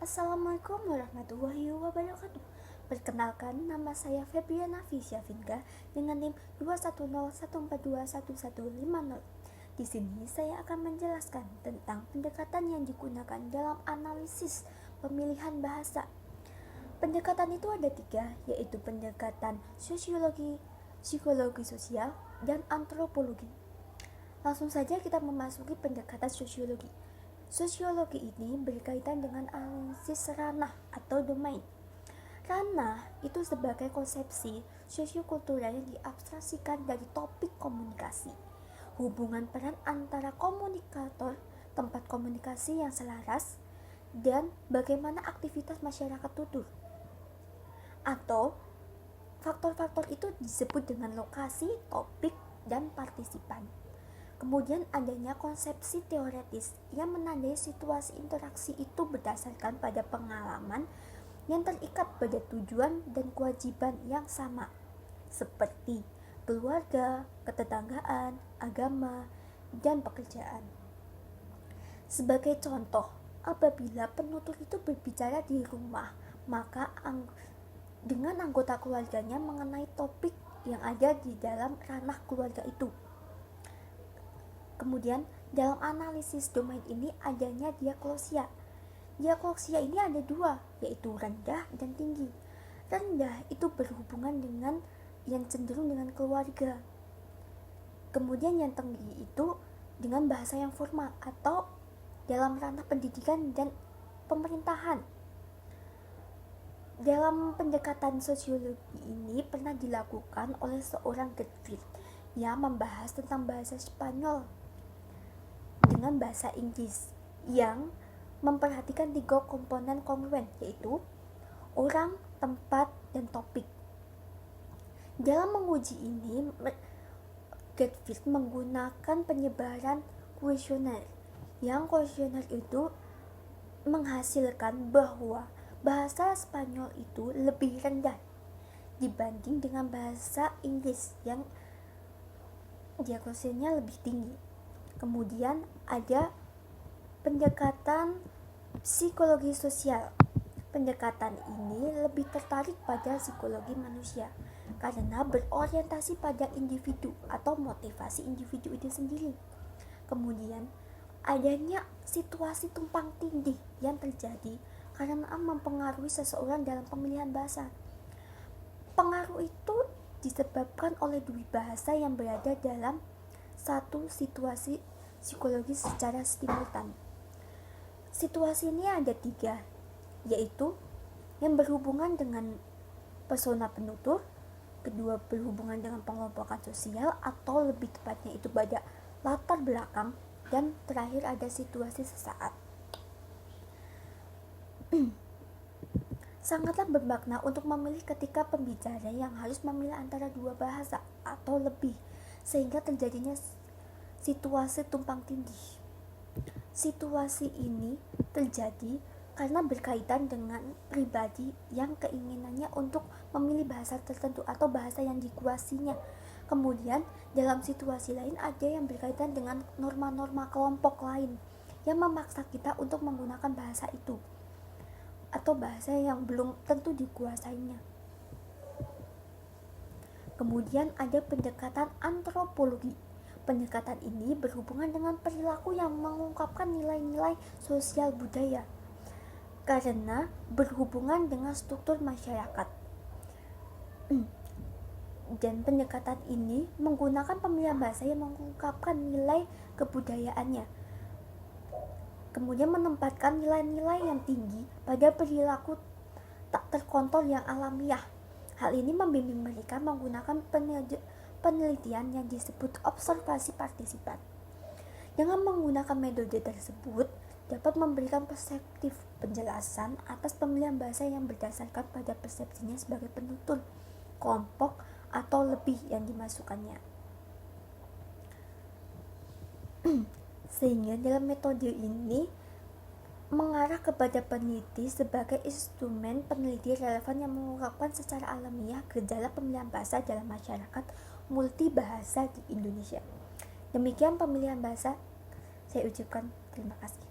Assalamualaikum warahmatullahi wabarakatuh. Perkenalkan, nama saya Febriana Fisyafinga dengan NIM 21014211150. Di sini saya akan menjelaskan tentang pendekatan yang digunakan dalam analisis pemilihan bahasa. Pendekatan itu ada 3, yaitu pendekatan sosiologi, psikologi sosial, dan antropologi. Langsung saja kita memasuki pendekatan sosiologi. Sosiologi ini berkaitan dengan analisis ranah atau domain. Ranah itu sebagai konsepsi sosiokultural yang diabstraksikan dari topik komunikasi, hubungan peran antara komunikator, tempat komunikasi yang selaras, dan bagaimana aktivitas masyarakat tutur. Atau faktor-faktor itu disebut dengan lokasi, topik, dan partisipan. Kemudian adanya konsepsi teoretis yang menandai situasi interaksi itu berdasarkan pada pengalaman yang terikat pada tujuan dan kewajiban yang sama, seperti keluarga, ketetanggaan, agama, dan pekerjaan. Sebagai contoh, apabila penutur itu berbicara di rumah, maka dengan anggota keluarganya mengenai topik yang ada di dalam ranah keluarga itu. Kemudian dalam analisis domain ini adanya diagnosia. Diagnosia ini ada 2, yaitu rendah dan tinggi. Rendah itu berhubungan dengan yang cenderung dengan keluarga. Kemudian yang tinggi itu dengan bahasa yang formal atau dalam ranah pendidikan dan pemerintahan. Dalam pendekatan sosiologi ini pernah dilakukan oleh seorang Gottfried yang membahas tentang bahasa Spanyol dengan bahasa Inggris yang memperhatikan 3 komponen kongruen, yaitu orang, tempat, dan topik. Dalam menguji ini, Gottfried menggunakan penyebaran kuesioner, yang kuesioner itu menghasilkan bahwa bahasa Spanyol itu lebih rendah dibanding dengan bahasa Inggris yang diagnosisnya lebih tinggi. Kemudian ada pendekatan psikologi sosial. Pendekatan ini lebih tertarik pada psikologi manusia karena berorientasi pada individu atau motivasi individu itu sendiri. Kemudian adanya situasi tumpang tindih yang terjadi karena mempengaruhi seseorang dalam pemilihan bahasa. Pengaruh itu disebabkan oleh 2 bahasa yang berada dalam satu situasi psikologis secara simultan. Situasi ini ada 3, yaitu yang berhubungan dengan persona penutur, kedua berhubungan dengan pengelompokan sosial atau lebih tepatnya itu pada latar belakang, dan terakhir ada situasi sesaat. Sangatlah bermakna untuk memilih ketika pembicara yang harus memilih antara 2 bahasa atau lebih, sehingga terjadinya situasi tumpang tindih. Situasi ini terjadi karena berkaitan dengan pribadi yang keinginannya untuk memilih bahasa tertentu atau bahasa yang dikuasainya. Kemudian dalam situasi lain ada yang berkaitan dengan norma-norma kelompok lain yang memaksa kita untuk menggunakan bahasa itu atau bahasa yang belum tentu dikuasainya. Kemudian ada pendekatan antropologi. Pendekatan ini berhubungan dengan perilaku yang mengungkapkan nilai-nilai sosial budaya karena berhubungan dengan struktur masyarakat. Dan pendekatan ini menggunakan pemilihan bahasa yang mengungkapkan nilai kebudayaannya, kemudian menempatkan nilai-nilai yang tinggi pada perilaku tak terkontrol yang alamiah. Hal ini membimbing mereka menggunakan penelitian yang disebut observasi partisipan. Dengan menggunakan metode tersebut dapat memberikan perspektif penjelasan atas pemilihan bahasa yang berdasarkan pada persepsinya sebagai penutur, kelompok, atau lebih yang dimasukkannya. Sehingga dalam metode ini mengarah kepada peneliti sebagai instrumen peneliti relevan yang mengungkapkan secara alamiah gejala pemilihan bahasa dalam masyarakat multibahasa di Indonesia. Demikian pemilihan bahasa, saya ucapkan terima kasih.